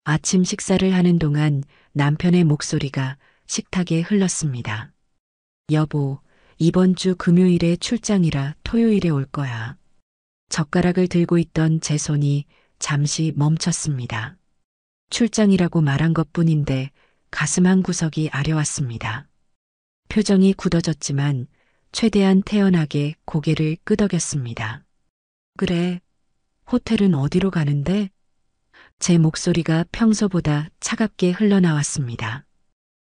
아침 식사를 하는 동안 남편의 목소리가 식탁에 흘렀습니다. 여보, 이번 주 금요일에 출장이라 토요일에 올 거야. 젓가락을 들고 있던 제 손이 잠시 멈췄습니다. 출장이라고 말한 것뿐인데 가슴 한 구석이 아려왔습니다. 표정이 굳어졌지만 최대한 태연하게 고개를 끄덕였습니다. 그래, 호텔은 어디로 가는데? 제 목소리가 평소보다 차갑게 흘러나왔습니다.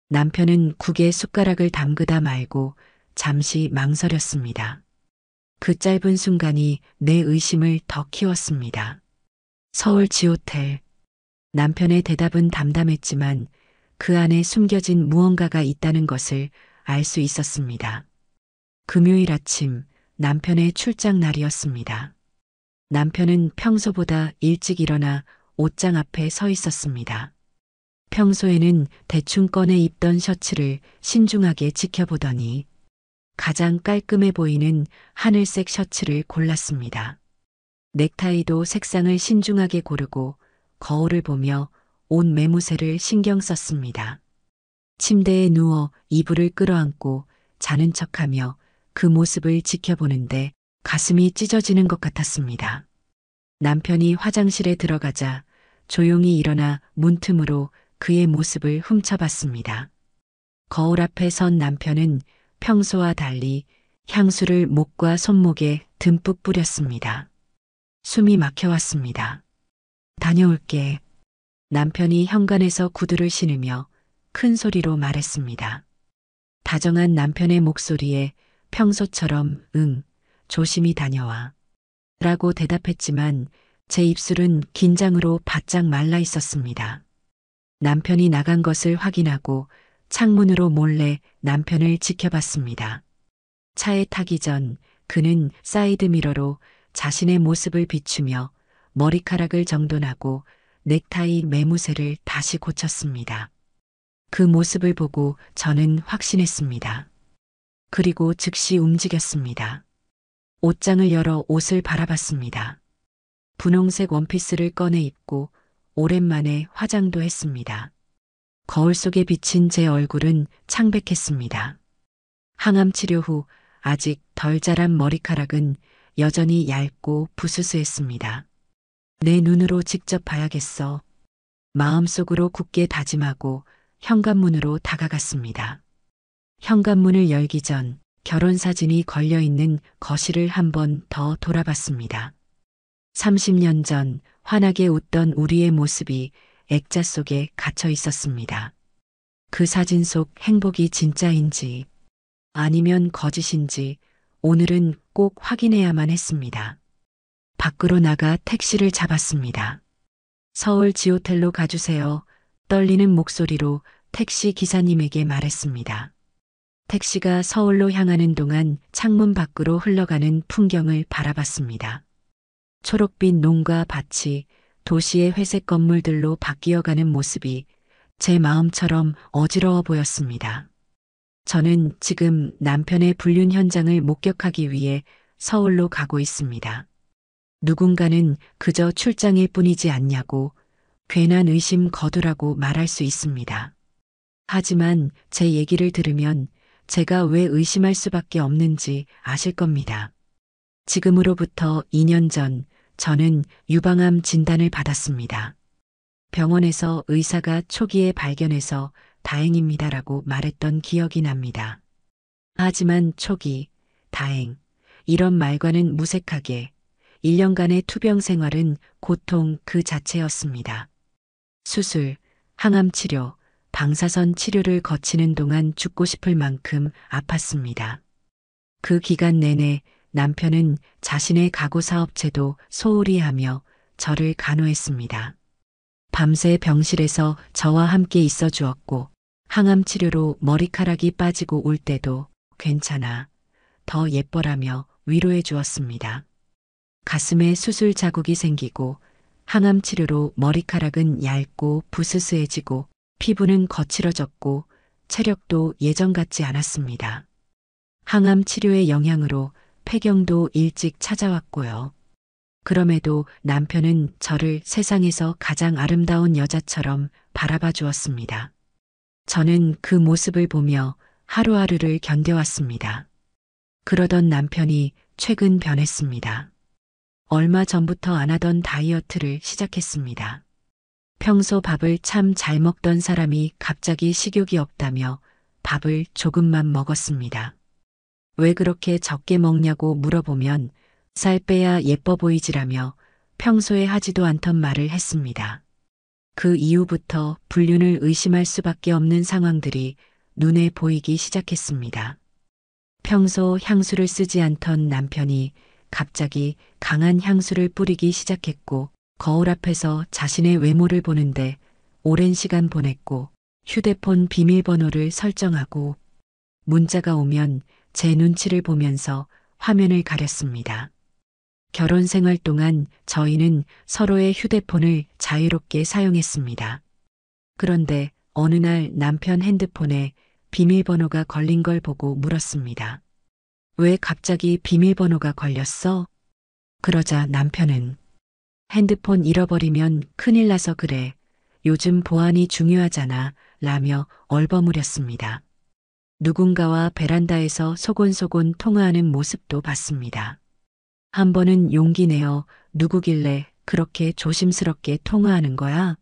남편은 국에 숟가락을 담그다 말고 잠시 망설였습니다. 그 짧은 순간이 내 의심을 더 키웠습니다. 서울 지호텔. 남편의 대답은 담담했지만 그 안에 숨겨진 무언가가 있다는 것을 알 수 있었습니다. 금요일 아침 남편의 출장 날이었습니다. 남편은 평소보다 일찍 일어나 옷장 앞에 서 있었습니다. 평소에는 대충 꺼내 입던 셔츠를 신중하게 지켜보더니 가장 깔끔해 보이는 하늘색 셔츠를 골랐습니다. 넥타이도 색상을 신중하게 고르고 거울을 보며 옷 매무새를 신경 썼습니다. 침대에 누워 이불을 끌어안고 자는 척하며 그 모습을 지켜보는데 가슴이 찢어지는 것 같았습니다. 남편이 화장실에 들어가자 조용히 일어나 문틈으로 그의 모습을 훔쳐봤습니다. 거울 앞에 선 남편은 평소와 달리 향수를 목과 손목에 듬뿍 뿌렸습니다. 숨이 막혀왔습니다. 다녀올게. 남편이 현관에서 구두를 신으며 큰 소리로 말했습니다. 다정한 남편의 목소리에 평소처럼 응, 조심히 다녀와. 라고 대답했지만 제 입술은 긴장으로 바짝 말라 있었습니다. 남편이 나간 것을 확인하고 창문으로 몰래 남편을 지켜봤습니다. 차에 타기 전 그는 사이드미러로 자신의 모습을 비추며 머리카락을 정돈하고 넥타이 매무새를 다시 고쳤습니다. 그 모습을 보고 저는 확신했습니다. 그리고 즉시 움직였습니다. 옷장을 열어 옷을 바라봤습니다. 분홍색 원피스를 꺼내 입고 오랜만에 화장도 했습니다. 거울 속에 비친 제 얼굴은 창백했습니다. 항암 치료 후 아직 덜 자란 머리카락은 여전히 얇고 부스스했습니다. 내 눈으로 직접 봐야겠어. 마음속으로 굳게 다짐하고 현관문으로 다가갔습니다. 현관문을 열기 전 결혼사진이 걸려있는 거실을 한 번 더 돌아봤습니다. 30년 전 환하게 웃던 우리의 모습이 액자 속에 갇혀 있었습니다. 그 사진 속 행복이 진짜인지 아니면 거짓인지 오늘은 꼭 확인해야만 했습니다. 밖으로 나가 택시를 잡았습니다. 서울 지호텔로 가주세요. 떨리는 목소리로 택시 기사님에게 말했습니다. 택시가 서울로 향하는 동안 창문 밖으로 흘러가는 풍경을 바라봤습니다. 초록빛 농가 밭이 도시의 회색 건물들로 바뀌어가는 모습이 제 마음처럼 어지러워 보였습니다. 저는 지금 남편의 불륜 현장을 목격하기 위해 서울로 가고 있습니다. 누군가는 그저 출장일 뿐이지 않냐고 괜한 의심 거두라고 말할 수 있습니다. 하지만 제 얘기를 들으면 제가 왜 의심할 수밖에 없는지 아실 겁니다. 지금으로부터 2년 전 저는 유방암 진단을 받았습니다. 병원에서 의사가 초기에 발견해서 다행입니다라고 말했던 기억이 납니다. 하지만 초기, 다행, 이런 말과는 무색하게 1년간의 투병 생활은 고통 그 자체였습니다. 수술, 항암 치료, 방사선 치료를 거치는 동안 죽고 싶을 만큼 아팠습니다. 그 기간 내내 남편은 자신의 가구 사업체도 소홀히 하며 저를 간호했습니다. 밤새 병실에서 저와 함께 있어 주었고 항암 치료로 머리카락이 빠지고 올 때도 괜찮아, 더 예뻐라며 위로해 주었습니다. 가슴에 수술 자국이 생기고 항암 치료로 머리카락은 얇고 부스스해지고 피부는 거칠어졌고 체력도 예전 같지 않았습니다. 항암 치료의 영향으로 폐경도 일찍 찾아왔고요. 그럼에도 남편은 저를 세상에서 가장 아름다운 여자처럼 바라봐 주었습니다. 저는 그 모습을 보며 하루하루를 견뎌왔습니다. 그러던 남편이 최근 변했습니다. 얼마 전부터 안 하던 다이어트를 시작했습니다. 평소 밥을 참 잘 먹던 사람이 갑자기 식욕이 없다며 밥을 조금만 먹었습니다. 왜 그렇게 적게 먹냐고 물어보면 살 빼야 예뻐 보이지라며 평소에 하지도 않던 말을 했습니다. 그 이후부터 불륜을 의심할 수밖에 없는 상황들이 눈에 보이기 시작했습니다. 평소 향수를 쓰지 않던 남편이 갑자기 강한 향수를 뿌리기 시작했고, 거울 앞에서 자신의 외모를 보는데 오랜 시간 보냈고, 휴대폰 비밀번호를 설정하고, 문자가 오면 제 눈치를 보면서 화면을 가렸습니다. 결혼 생활 동안 저희는 서로의 휴대폰을 자유롭게 사용했습니다. 그런데 어느 날 남편 핸드폰에 비밀번호가 걸린 걸 보고 물었습니다. 왜 갑자기 비밀번호가 걸렸어? 그러자 남편은 핸드폰 잃어버리면 큰일 나서 그래. 요즘 보안이 중요하잖아. 라며 얼버무렸습니다. 누군가와 베란다에서 소곤소곤 통화하는 모습도 봤습니다. 한 번은 용기 내어 누구길래 그렇게 조심스럽게 통화하는 거야?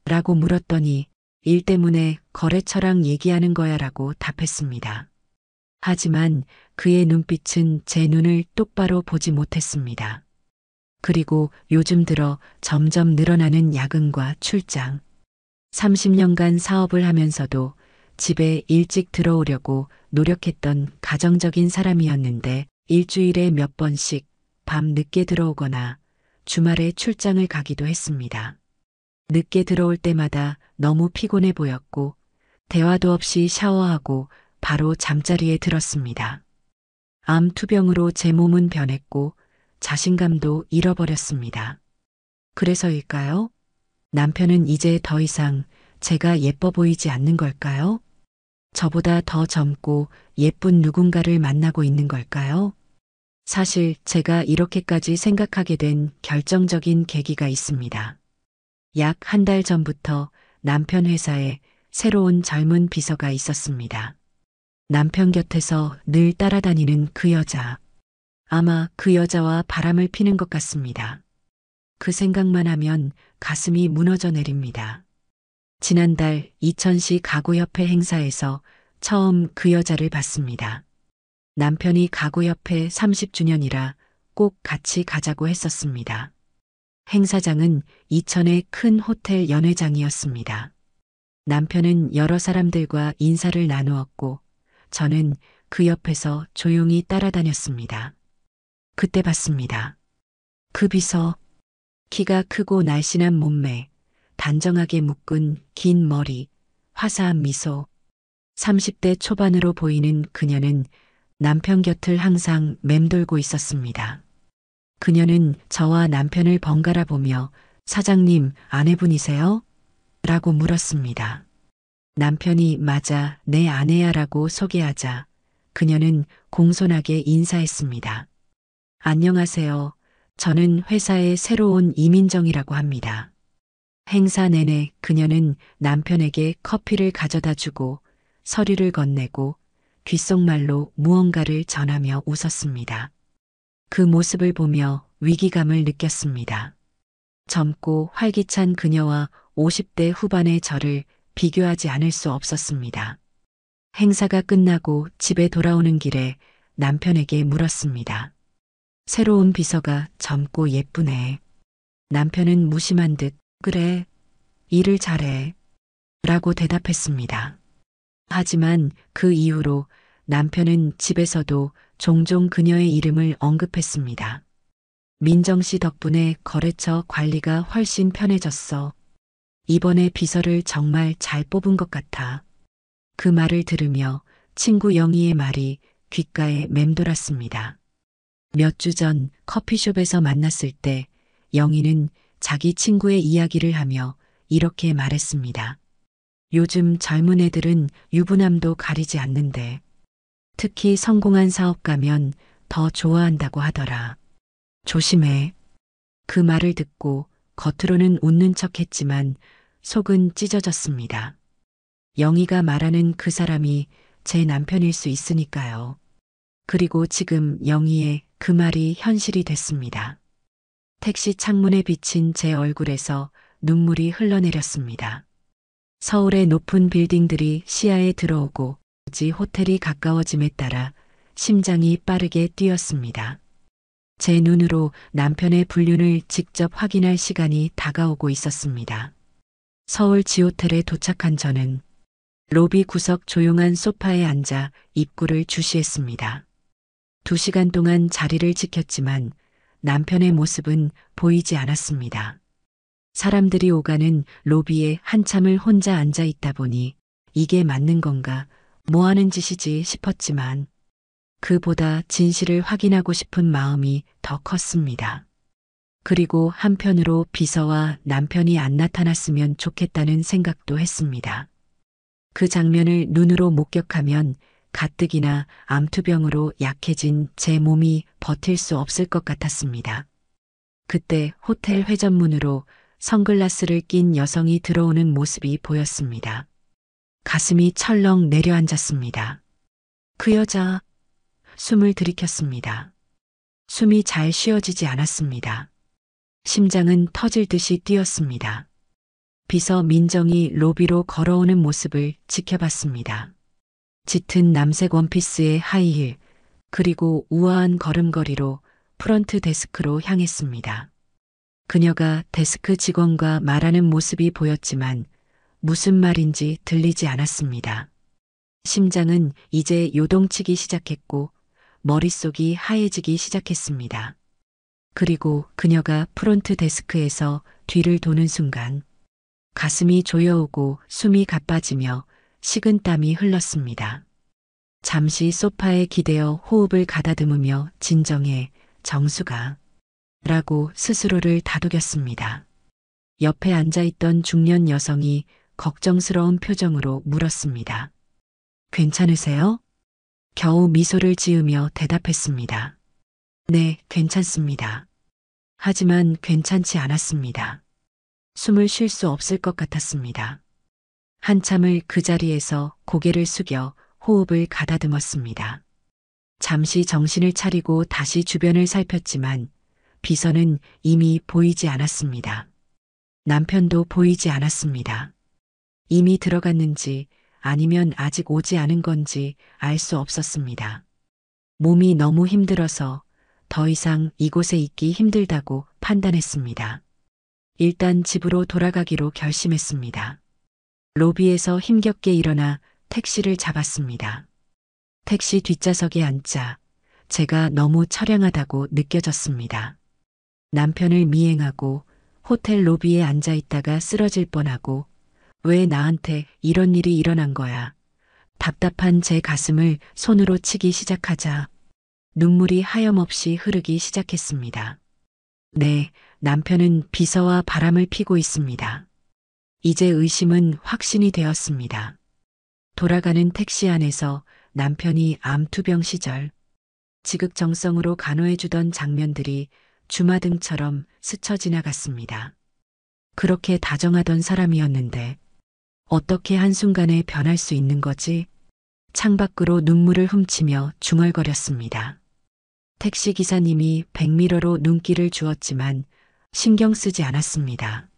라고 물었더니 일 때문에 거래처랑 얘기하는 거야 라고 답했습니다. 하지만 그의 눈빛은 제 눈을 똑바로 보지 못했습니다. 그리고 요즘 들어 점점 늘어나는 야근과 출장. 30년간 사업을 하면서도 집에 일찍 들어오려고 노력했던 가정적인 사람이었는데 일주일에 몇 번씩 밤 늦게 들어오거나 주말에 출장을 가기도 했습니다. 늦게 들어올 때마다 너무 피곤해 보였고 대화도 없이 샤워하고 바로 잠자리에 들었습니다. 암 투병으로 제 몸은 변했고 자신감도 잃어버렸습니다. 그래서일까요? 남편은 이제 더 이상 제가 예뻐 보이지 않는 걸까요? 저보다 더 젊고 예쁜 누군가를 만나고 있는 걸까요? 사실 제가 이렇게까지 생각하게 된 결정적인 계기가 있습니다. 약 한 달 전부터 남편 회사에 새로운 젊은 비서가 있었습니다. 남편 곁에서 늘 따라다니는 그 여자. 아마 그 여자와 바람을 피는 것 같습니다. 그 생각만 하면 가슴이 무너져 내립니다. 지난달 이천시 가구협회 행사에서 처음 그 여자를 봤습니다. 남편이 가구협회 30주년이라 꼭 같이 가자고 했었습니다. 행사장은 이천의 큰 호텔 연회장이었습니다. 남편은 여러 사람들과 인사를 나누었고 저는 그 옆에서 조용히 따라다녔습니다. 그때 봤습니다. 그 비서, 키가 크고 날씬한 몸매, 단정하게 묶은 긴 머리, 화사한 미소. 30대 초반으로 보이는 그녀는 남편 곁을 항상 맴돌고 있었습니다. 그녀는 저와 남편을 번갈아 보며 사장님 아내분이세요? 라고 물었습니다. 남편이 맞아 내 아내야 라고 소개하자 그녀는 공손하게 인사했습니다. 안녕하세요. 저는 회사의 새로운 이민정이라고 합니다. 행사 내내 그녀는 남편에게 커피를 가져다 주고 서류를 건네고 귓속말로 무언가를 전하며 웃었습니다. 그 모습을 보며 위기감을 느꼈습니다. 젊고 활기찬 그녀와 50대 후반의 저를 비교하지 않을 수 없었습니다. 행사가 끝나고 집에 돌아오는 길에 남편에게 물었습니다. 새로운 비서가 젊고 예쁘네. 남편은 무심한 듯 그래, 일을 잘해. 라고 대답했습니다. 하지만 그 이후로 남편은 집에서도 종종 그녀의 이름을 언급했습니다. 민정 씨 덕분에 거래처 관리가 훨씬 편해졌어. 이번에 비서를 정말 잘 뽑은 것 같아. 그 말을 들으며 친구 영희의 말이 귓가에 맴돌았습니다. 몇 주 전 커피숍에서 만났을 때 영희는 자기 친구의 이야기를 하며 이렇게 말했습니다. 요즘 젊은 애들은 유부남도 가리지 않는데 특히 성공한 사업가면 더 좋아한다고 하더라. 조심해. 그 말을 듣고 겉으로는 웃는 척 했지만 속은 찢어졌습니다. 영희가 말하는 그 사람이 제 남편일 수 있으니까요. 그리고 지금 영희의 그 말이 현실이 됐습니다. 택시 창문에 비친 제 얼굴에서 눈물이 흘러내렸습니다. 서울의 높은 빌딩들이 시야에 들어오고 지 호텔이 가까워짐에 따라 심장이 빠르게 뛰었습니다. 제 눈으로 남편의 불륜을 직접 확인할 시간이 다가오고 있었습니다. 서울 지호텔에 도착한 저는 로비 구석 조용한 소파에 앉아 입구를 주시했습니다. 2시간 동안 자리를 지켰지만 남편의 모습은 보이지 않았습니다. 사람들이 오가는 로비에 한참을 혼자 앉아 있다 보니 이게 맞는 건가, 뭐 하는 짓이지 싶었지만 그보다 진실을 확인하고 싶은 마음이 더 컸습니다. 그리고 한편으로 비서와 남편이 안 나타났으면 좋겠다는 생각도 했습니다. 그 장면을 눈으로 목격하면 가뜩이나 암투병으로 약해진 제 몸이 버틸 수 없을 것 같았습니다. 그때 호텔 회전문으로 선글라스를 낀 여성이 들어오는 모습이 보였습니다. 가슴이 철렁 내려앉았습니다. 그 여자, 숨을 들이켰습니다. 숨이 잘 쉬어지지 않았습니다. 심장은 터질 듯이 뛰었습니다. 비서 민정이 로비로 걸어오는 모습을 지켜봤습니다. 짙은 남색 원피스에 하이힐, 그리고 우아한 걸음걸이로 프런트 데스크로 향했습니다. 그녀가 데스크 직원과 말하는 모습이 보였지만 무슨 말인지 들리지 않았습니다. 심장은 이제 요동치기 시작했고 머릿속이 하얘지기 시작했습니다. 그리고 그녀가 프론트 데스크에서 뒤를 도는 순간 가슴이 조여오고 숨이 가빠지며 식은땀이 흘렀습니다. 잠시 소파에 기대어 호흡을 가다듬으며 진정해, 정수가 라고 스스로를 다독였습니다. 옆에 앉아있던 중년 여성이 걱정스러운 표정으로 물었습니다. 괜찮으세요? 겨우 미소를 지으며 대답했습니다. 네, 괜찮습니다. 하지만 괜찮지 않았습니다. 숨을 쉴 수 없을 것 같았습니다. 한참을 그 자리에서 고개를 숙여 호흡을 가다듬었습니다. 잠시 정신을 차리고 다시 주변을 살폈지만 비서는 이미 보이지 않았습니다. 남편도 보이지 않았습니다. 이미 들어갔는지 아니면 아직 오지 않은 건지 알 수 없었습니다. 몸이 너무 힘들어서 더 이상 이곳에 있기 힘들다고 판단했습니다. 일단 집으로 돌아가기로 결심했습니다. 로비에서 힘겹게 일어나 택시를 잡았습니다. 택시 뒷좌석에 앉자 제가 너무 처량하다고 느껴졌습니다. 남편을 미행하고 호텔 로비에 앉아 있다가 쓰러질 뻔하고 왜 나한테 이런 일이 일어난 거야. 답답한 제 가슴을 손으로 치기 시작하자 눈물이 하염없이 흐르기 시작했습니다. 네, 남편은 비서와 바람을 피고 있습니다. 이제 의심은 확신이 되었습니다. 돌아가는 택시 안에서 남편이 암투병 시절 지극정성으로 간호해주던 장면들이 주마등처럼 스쳐 지나갔습니다. 그렇게 다정하던 사람이었는데 어떻게 한순간에 변할 수 있는 거지? 창밖으로 눈물을 훔치며 중얼거렸습니다. 택시 기사님이 백미러로 눈길을 주었지만 신경 쓰지 않았습니다.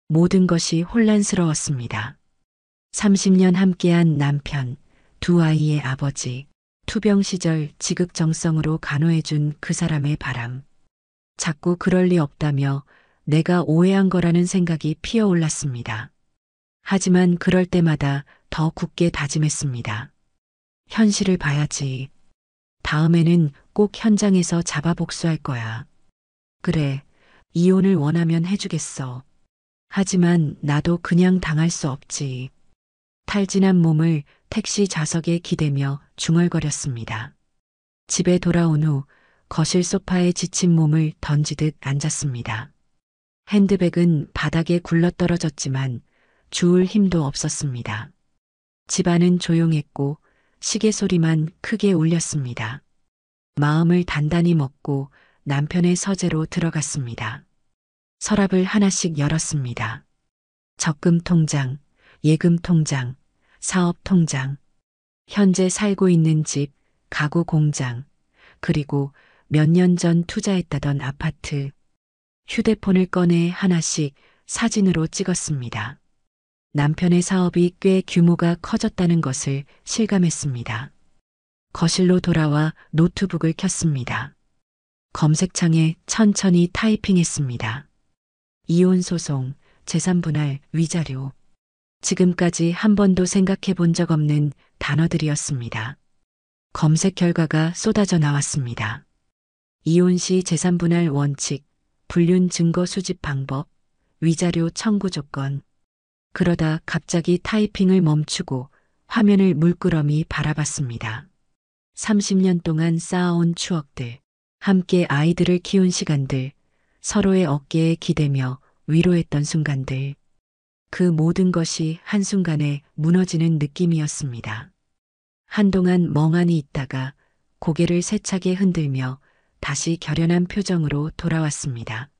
모든 것이 혼란스러웠습니다. 30년 함께한 남편, 2아이의 아버지, 투병 시절 지극정성으로 간호해준 그 사람의 바람. 자꾸 그럴 리 없다며 내가 오해한 거라는 생각이 피어올랐습니다. 하지만 그럴 때마다 더 굳게 다짐했습니다. 현실을 봐야지. 다음에는 꼭 현장에서 잡아 복수할 거야. 그래, 이혼을 원하면 해주겠어. 하지만 나도 그냥 당할 수 없지. 탈진한 몸을 택시 좌석에 기대며 중얼거렸습니다. 집에 돌아온 후 거실 소파에 지친 몸을 던지듯 앉았습니다. 핸드백은 바닥에 굴러떨어졌지만 주울 힘도 없었습니다. 집안은 조용했고 시계 소리만 크게 울렸습니다. 마음을 단단히 먹고 남편의 서재로 들어갔습니다. 서랍을 하나씩 열었습니다. 적금 통장, 예금 통장, 사업 통장, 현재 살고 있는 집, 가구 공장, 그리고 몇 년 전 투자했다던 아파트. 휴대폰을 꺼내 하나씩 사진으로 찍었습니다. 남편의 사업이 꽤 규모가 커졌다는 것을 실감했습니다. 거실로 돌아와 노트북을 켰습니다. 검색창에 천천히 타이핑했습니다. 이혼 소송, 재산 분할, 위자료. 지금까지 한 번도 생각해 본 적 없는 단어들이었습니다. 검색 결과가 쏟아져 나왔습니다. 이혼 시 재산 분할 원칙, 불륜 증거 수집 방법, 위자료 청구 조건. 그러다 갑자기 타이핑을 멈추고 화면을 물끄러미 바라봤습니다. 30년 동안 쌓아온 추억들, 함께 아이들을 키운 시간들, 서로의 어깨에 기대며 위로했던 순간들. 그 모든 것이 한순간에 무너지는 느낌이었습니다. 한동안 멍하니 있다가 고개를 세차게 흔들며 다시 결연한 표정으로 돌아왔습니다.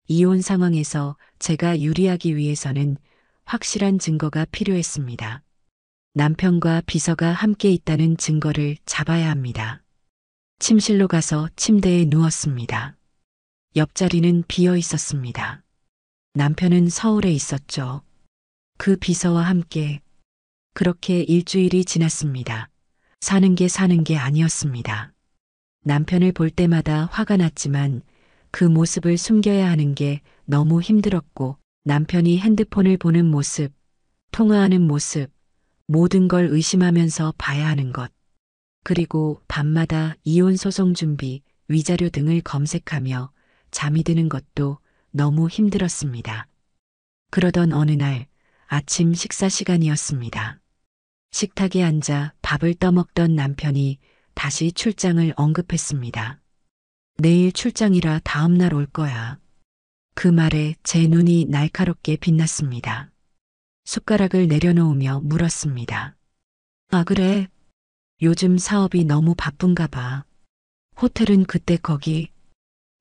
이혼 상황에서 제가 유리하기 위해서는 확실한 증거가 필요했습니다. 남편과 비서가 함께 있다는 증거를 잡아야 합니다. 침실로 가서 침대에 누웠습니다. 옆자리는 비어 있었습니다. 남편은 서울에 있었죠. 그 비서와 함께. 그렇게 일주일이 지났습니다. 사는 게 아니었습니다. 남편을 볼 때마다 화가 났지만 그 모습을 숨겨야 하는 게 너무 힘들었고, 남편이 핸드폰을 보는 모습, 통화하는 모습, 모든 걸 의심하면서 봐야 하는 것. 그리고 밤마다 이혼 소송 준비, 위자료 등을 검색하며 잠이 드는 것도 너무 힘들었습니다. 그러던 어느 날 아침 식사 시간이었습니다. 식탁에 앉아 밥을 떠먹던 남편이 다시 출장을 언급했습니다. 내일 출장이라 다음날 올 거야. 그 말에 제 눈이 날카롭게 빛났습니다. 숟가락을 내려놓으며 물었습니다. 아, 그래? 요즘 사업이 너무 바쁜가 봐. 호텔은 그때 거기.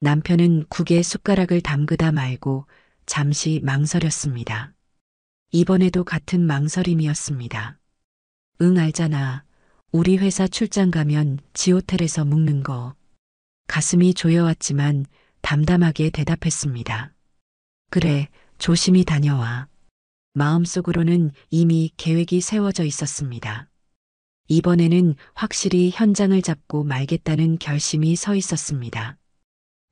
남편은 국에 숟가락을 담그다 말고 잠시 망설였습니다. 이번에도 같은 망설임이었습니다. 응, 알잖아. 우리 회사 출장 가면 지호텔에서 묵는 거. 가슴이 조여왔지만 담담하게 대답했습니다. 그래, 조심히 다녀와. 마음속으로는 이미 계획이 세워져 있었습니다. 이번에는 확실히 현장을 잡고 말겠다는 결심이 서 있었습니다.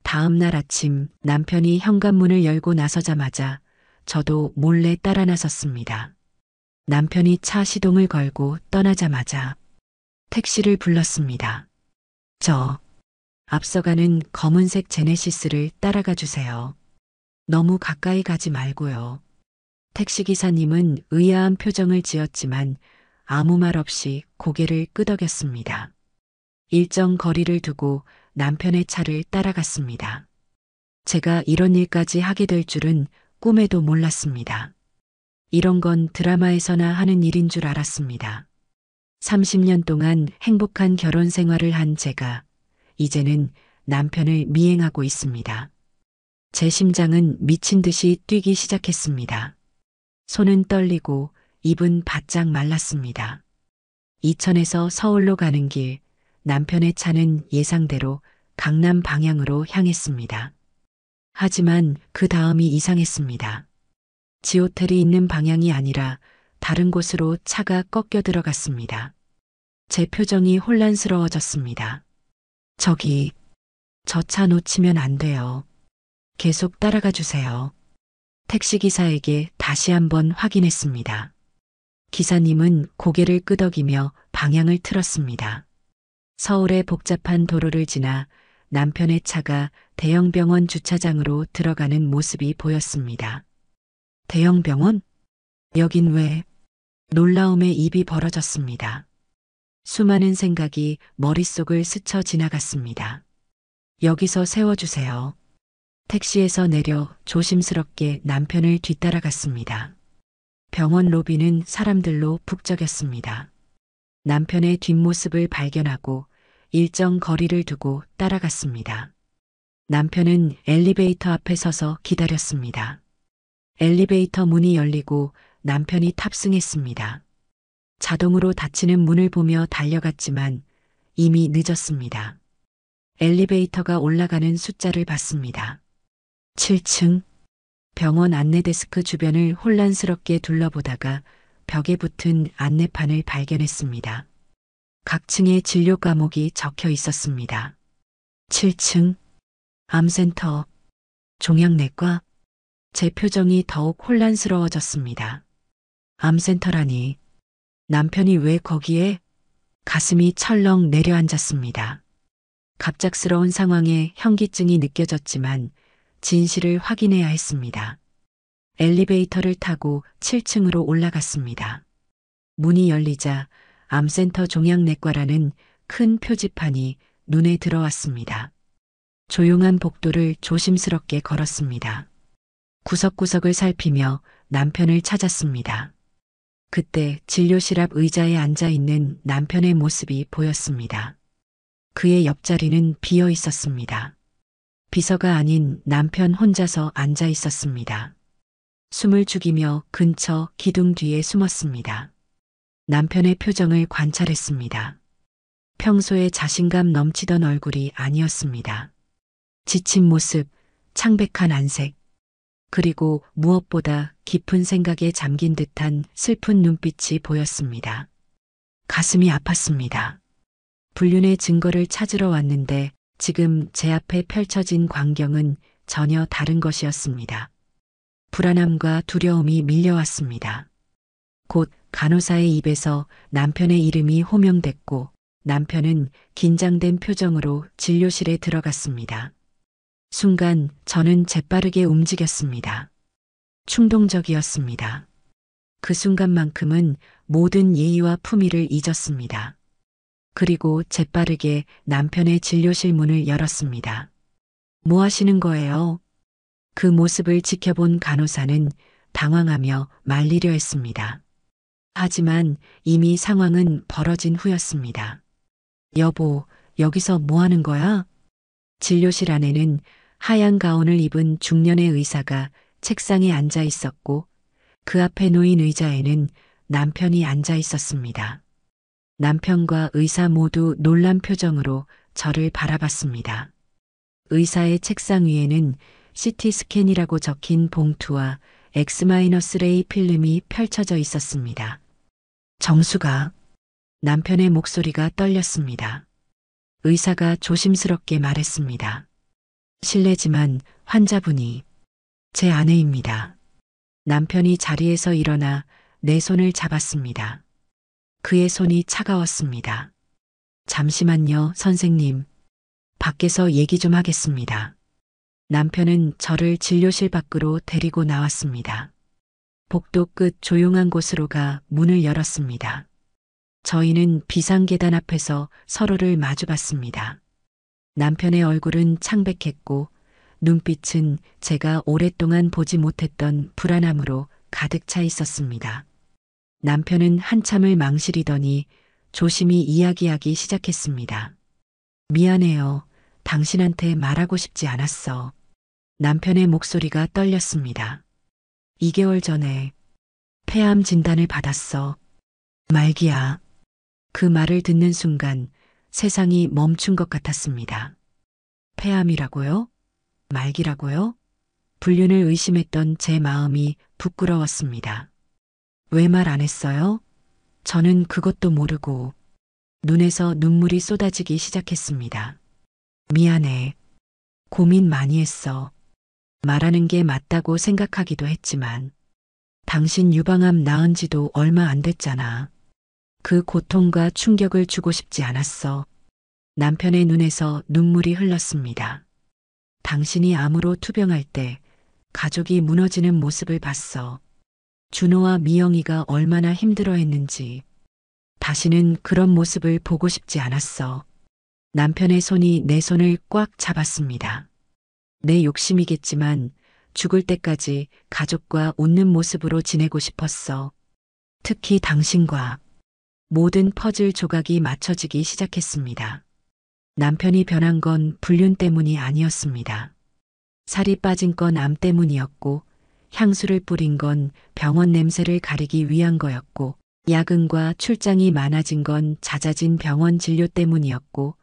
다음 날 아침 남편이 현관문을 열고 나서자마자 저도 몰래 따라 나섰습니다. 남편이 차 시동을 걸고 떠나자마자 택시를 불렀습니다. 앞서가는 검은색 제네시스를 따라가 주세요. 너무 가까이 가지 말고요. 택시기사님은 의아한 표정을 지었지만 아무 말 없이 고개를 끄덕였습니다. 일정 거리를 두고 남편의 차를 따라갔습니다. 제가 이런 일까지 하게 될 줄은 꿈에도 몰랐습니다. 이런 건 드라마에서나 하는 일인 줄 알았습니다. 30년 동안 행복한 결혼 생활을 한 제가 이제는 남편을 미행하고 있습니다. 제 심장은 미친 듯이 뛰기 시작했습니다. 손은 떨리고 입은 바짝 말랐습니다. 이천에서 서울로 가는 길, 남편의 차는 예상대로 강남 방향으로 향했습니다. 하지만 그 다음이 이상했습니다. 지호텔이 있는 방향이 아니라 다른 곳으로 차가 꺾여 들어갔습니다. 제 표정이 혼란스러워졌습니다. 저기, 저 차 놓치면 안 돼요. 계속 따라가 주세요. 택시기사에게 다시 한번 확인했습니다. 기사님은 고개를 끄덕이며 방향을 틀었습니다. 서울의 복잡한 도로를 지나 남편의 차가 대형 병원 주차장으로 들어가는 모습이 보였습니다. 대형 병원? 여긴 왜? 놀라움에 입이 벌어졌습니다. 수많은 생각이 머릿속을 스쳐 지나갔습니다. 여기서 세워주세요. 택시에서 내려 조심스럽게 남편을 뒤따라갔습니다. 병원 로비는 사람들로 북적였습니다. 남편의 뒷모습을 발견하고 일정 거리를 두고 따라갔습니다. 남편은 엘리베이터 앞에 서서 기다렸습니다. 엘리베이터 문이 열리고 남편이 탑승했습니다. 자동으로 닫히는 문을 보며 달려갔지만 이미 늦었습니다. 엘리베이터가 올라가는 숫자를 봤습니다. 7층. 병원 안내데스크 주변을 혼란스럽게 둘러보다가 벽에 붙은 안내판을 발견했습니다. 각 층에 진료 과목이 적혀 있었습니다. 7층. 암센터. 종양내과. 제 표정이 더욱 혼란스러워졌습니다. 암센터라니. 남편이 왜 거기에? 가슴이 철렁 내려앉았습니다. 갑작스러운 상황에 현기증이 느껴졌지만 진실을 확인해야 했습니다. 엘리베이터를 타고 7층으로 올라갔습니다. 문이 열리자 암센터 종양내과라는 큰 표지판이 눈에 들어왔습니다. 조용한 복도를 조심스럽게 걸었습니다. 구석구석을 살피며 남편을 찾았습니다. 그때 진료실 앞 의자에 앉아 있는 남편의 모습이 보였습니다. 그의 옆자리는 비어 있었습니다. 비서가 아닌 남편 혼자서 앉아 있었습니다. 숨을 죽이며 근처 기둥 뒤에 숨었습니다. 남편의 표정을 관찰했습니다. 평소에 자신감 넘치던 얼굴이 아니었습니다. 지친 모습, 창백한 안색, 그리고 무엇보다 깊은 생각에 잠긴 듯한 슬픈 눈빛이 보였습니다. 가슴이 아팠습니다. 불륜의 증거를 찾으러 왔는데 지금 제 앞에 펼쳐진 광경은 전혀 다른 것이었습니다. 불안함과 두려움이 밀려왔습니다. 곧 간호사의 입에서 남편의 이름이 호명됐고 남편은 긴장된 표정으로 진료실에 들어갔습니다. 순간 저는 재빠르게 움직였습니다. 충동적이었습니다. 그 순간만큼은 모든 예의와 품위를 잊었습니다. 그리고 재빠르게 남편의 진료실 문을 열었습니다. 뭐 하시는 거예요? 그 모습을 지켜본 간호사는 당황하며 말리려 했습니다. 하지만 이미 상황은 벌어진 후였습니다. 여보, 여기서 뭐 하는 거야? 진료실 안에는 하얀 가운을 입은 중년의 의사가 책상에 앉아 있었고 그 앞에 놓인 의자에는 남편이 앉아 있었습니다. 남편과 의사 모두 놀란 표정으로 저를 바라봤습니다. 의사의 책상 위에는 CT 스캔이라고 적힌 봉투와 X-레이 필름이 펼쳐져 있었습니다. 정수가. 남편의 목소리가 떨렸습니다. 의사가 조심스럽게 말했습니다. 실례지만 환자분이 제 아내입니다. 남편이 자리에서 일어나 내 손을 잡았습니다. 그의 손이 차가웠습니다. 잠시만요, 선생님. 밖에서 얘기 좀 하겠습니다. 남편은 저를 진료실 밖으로 데리고 나왔습니다. 복도 끝 조용한 곳으로 가 문을 열었습니다. 저희는 비상계단 앞에서 서로를 마주봤습니다. 남편의 얼굴은 창백했고 눈빛은 제가 오랫동안 보지 못했던 불안함으로 가득 차 있었습니다. 남편은 한참을 망설이더니 조심히 이야기하기 시작했습니다. 미안해요. 당신한테 말하고 싶지 않았어. 남편의 목소리가 떨렸습니다. 2개월 전에 폐암 진단을 받았어. 말기야. 그 말을 듣는 순간 세상이 멈춘 것 같았습니다. 폐암이라고요? 말기라고요? 불륜을 의심했던 제 마음이 부끄러웠습니다. 왜 말 안 했어요? 저는 그것도 모르고 눈에서 눈물이 쏟아지기 시작했습니다. 미안해. 고민 많이 했어. 말하는 게 맞다고 생각하기도 했지만 당신 유방암 나은 지도 얼마 안 됐잖아. 그 고통과 충격을 주고 싶지 않았어. 남편의 눈에서 눈물이 흘렀습니다. 당신이 암으로 투병할 때 가족이 무너지는 모습을 봤어. 준호와 미영이가 얼마나 힘들어했는지. 다시는 그런 모습을 보고 싶지 않았어. 남편의 손이 내 손을 꽉 잡았습니다. 내 욕심이겠지만 죽을 때까지 가족과 웃는 모습으로 지내고 싶었어. 특히 당신과. 모든 퍼즐 조각이 맞춰지기 시작했습니다. 남편이 변한 건 불륜 때문이 아니었습니다. 살이 빠진 건 암 때문이었고, 향수를 뿌린 건 병원 냄새를 가리기 위한 거였고, 야근과 출장이 많아진 건 잦아진 병원 진료 때문이었고,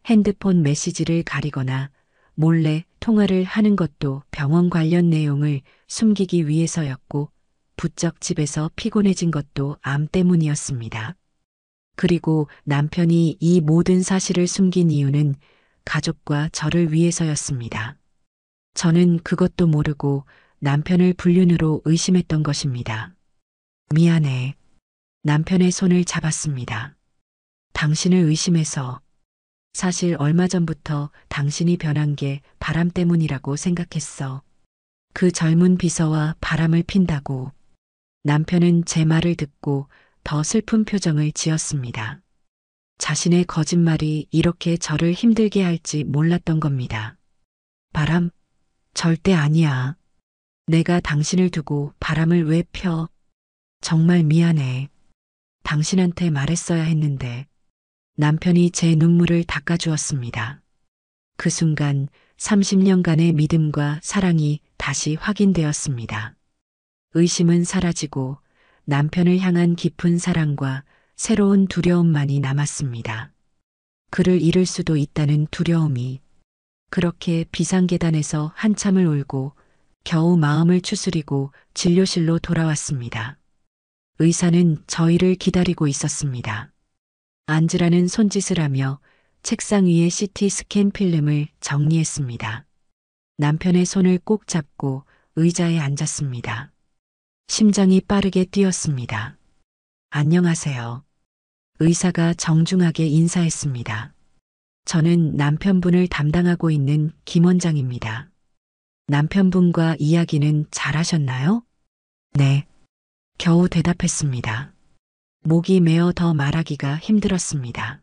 핸드폰 메시지를 가리거나 몰래 통화를 하는 것도 병원 관련 내용을 숨기기 위해서였고, 부쩍 집에서 피곤해진 것도 암 때문이었습니다. 그리고 남편이 이 모든 사실을 숨긴 이유는 가족과 저를 위해서였습니다. 저는 그것도 모르고 남편을 불륜으로 의심했던 것입니다. 미안해. 남편의 손을 잡았습니다. 당신을 의심해서 사실 얼마 전부터 당신이 변한 게 바람 때문이라고 생각했어. 그 젊은 비서와 바람을 핀다고. 남편은 제 말을 듣고 더 슬픈 표정을 지었습니다. 자신의 거짓말이 이렇게 저를 힘들게 할지 몰랐던 겁니다. 바람? 절대 아니야. 내가 당신을 두고 바람을 왜 펴? 정말 미안해. 당신한테 말했어야 했는데. 남편이 제 눈물을 닦아주었습니다. 그 순간 30년간의 믿음과 사랑이 다시 확인되었습니다. 의심은 사라지고 남편을 향한 깊은 사랑과 새로운 두려움만이 남았습니다. 그를 잃을 수도 있다는 두려움이. 그렇게 비상계단에서 한참을 울고 겨우 마음을 추스리고 진료실로 돌아왔습니다. 의사는 저희를 기다리고 있었습니다. 앉으라는 손짓을 하며 책상 위에 CT 스캔 필름을 정리했습니다. 남편의 손을 꼭 잡고 의자에 앉았습니다. 심장이 빠르게 뛰었습니다. 안녕하세요. 의사가 정중하게 인사했습니다. 저는 남편분을 담당하고 있는 김 원장입니다. 남편분과 이야기는 잘하셨나요? 네. 겨우 대답했습니다. 목이 메어 더 말하기가 힘들었습니다.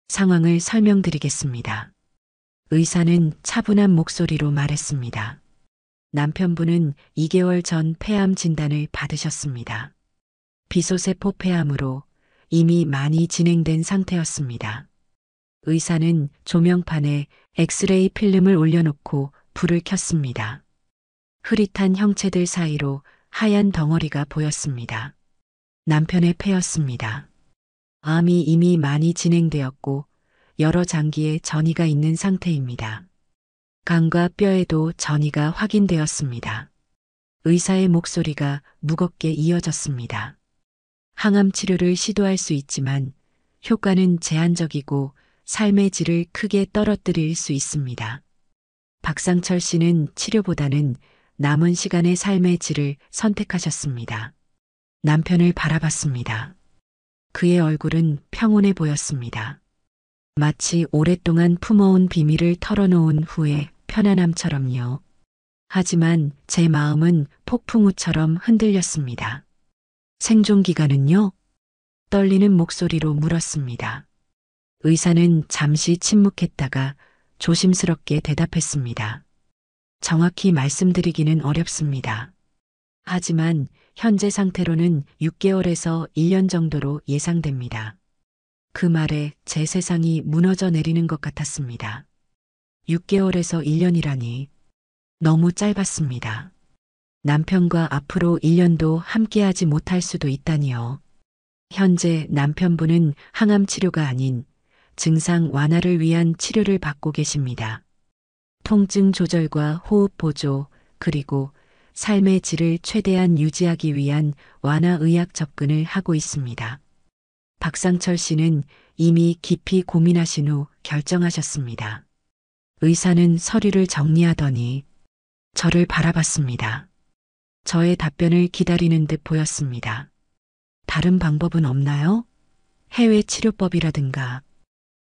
상황을 설명드리겠습니다. 의사는 차분한 목소리로 말했습니다. 남편분은 2개월 전 폐암 진단을 받으셨습니다. 비소세포 폐암으로 이미 많이 진행된 상태였습니다. 의사는 조명판에 엑스레이 필름을 올려놓고 불을 켰습니다. 흐릿한 형체들 사이로 하얀 덩어리가 보였습니다. 남편의 폐였습니다. 암이 이미 많이 진행되었고 여러 장기에 전이가 있는 상태입니다. 간과 뼈에도 전이가 확인되었습니다. 의사의 목소리가 무겁게 이어졌습니다. 항암 치료를 시도할 수 있지만 효과는 제한적이고 삶의 질을 크게 떨어뜨릴 수 있습니다. 박상철 씨는 치료보다는 남은 시간의 삶의 질을 선택하셨습니다. 남편을 바라봤습니다. 그의 얼굴은 평온해 보였습니다. 마치 오랫동안 품어온 비밀을 털어놓은 후에 편안함처럼요. 하지만 제 마음은 폭풍우처럼 흔들렸습니다. 생존 기간은요? 떨리는 목소리로 물었습니다. 의사는 잠시 침묵했다가 조심스럽게 대답했습니다. 정확히 말씀드리기는 어렵습니다. 하지만 현재 상태로는 6개월에서 1년 정도로 예상됩니다. 그 말에 제 세상이 무너져 내리는 것 같았습니다. 6개월에서 1년이라니 너무 짧았습니다. 남편과 앞으로 1년도 함께하지 못할 수도 있다니요. 현재 남편분은 항암 치료가 아닌 증상 완화를 위한 치료를 받고 계십니다. 통증 조절과 호흡 보조, 그리고 삶의 질을 최대한 유지하기 위한 완화 의학 접근을 하고 있습니다. 박상철 씨는 이미 깊이 고민하신 후 결정하셨습니다. 의사는 서류를 정리하더니 저를 바라봤습니다. 저의 답변을 기다리는 듯 보였습니다. 다른 방법은 없나요? 해외 치료법이라든가.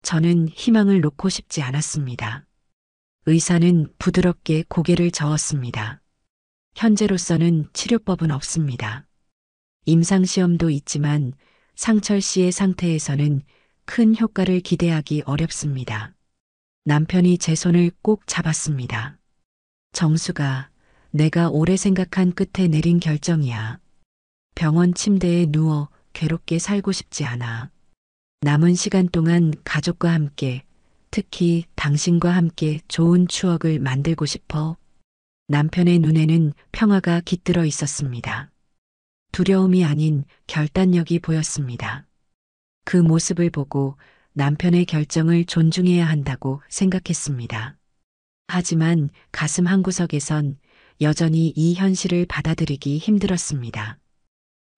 저는 희망을 놓고 싶지 않았습니다. 의사는 부드럽게 고개를 저었습니다. 현재로서는 치료법은 없습니다. 임상시험도 있지만 상철 씨의 상태에서는 큰 효과를 기대하기 어렵습니다. 남편이 제 손을 꼭 잡았습니다. 정수가 내가 오래 생각한 끝에 내린 결정이야. 병원 침대에 누워 괴롭게 살고 싶지 않아. 남은 시간 동안 가족과 함께 특히 당신과 함께 좋은 추억을 만들고 싶어. 남편의 눈에는 평화가 깃들어 있었습니다. 두려움이 아닌 결단력이 보였습니다. 그 모습을 보고 남편의 결정을 존중해야 한다고 생각했습니다. 하지만 가슴 한구석에선 여전히 이 현실을 받아들이기 힘들었습니다.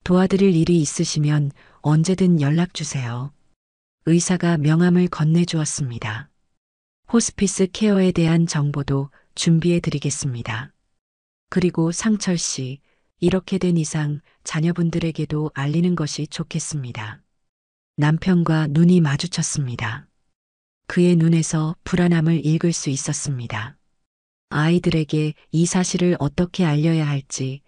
도와드릴 일이 있으시면 언제든 연락 주세요. 의사가 명함을 건네주었습니다. 호스피스 케어에 대한 정보도 준비해 드리겠습니다. 그리고 상철 씨, 이렇게 된 이상 자녀분들에게도 알리는 것이 좋겠습니다. 남편과 눈이 마주쳤습니다. 그의 눈에서 불안함을 읽을 수 있었습니다. 아이들에게 이 사실을 어떻게 알려야 할지,